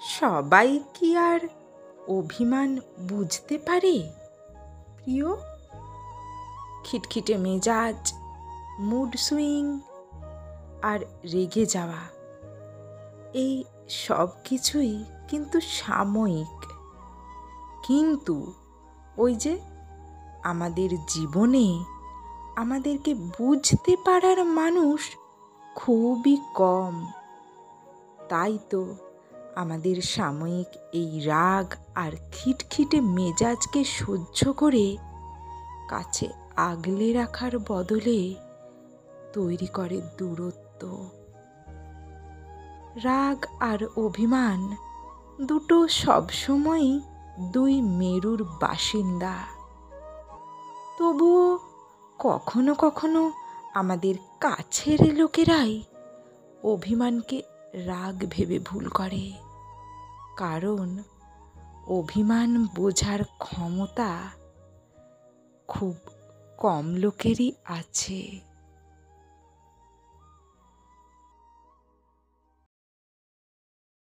সবাই কি আর অভিমান বুঝতে পারে প্রিয়? খিটখিটে মেজাজ, মুড সুইং আর রেগে যাওয়া, এই সব কিছুই কিন্তু সাময়িক। কিন্তু ওই যে আমাদের জীবনে আমাদেরকে বুঝতে পারার মানুষ খুবই কম। তাই তো আমাদের সাময়িক এই রাগ আর খিটখিটে মেজাজকে সহ্য করে কাছে আগলে রাখার বদলে তৈরি করে দূরত্ব। রাগ আর অভিমান দুটো সবসময়ই দুই মেরুর বাসিন্দা। তবুও কখনো কখনো আমাদের কাছের লোকেরাই অভিমানকে রাগ ভেবে ভুল করে, কারণ অভিমান বোঝার ক্ষমতা খুব কম লোকেরই আছে।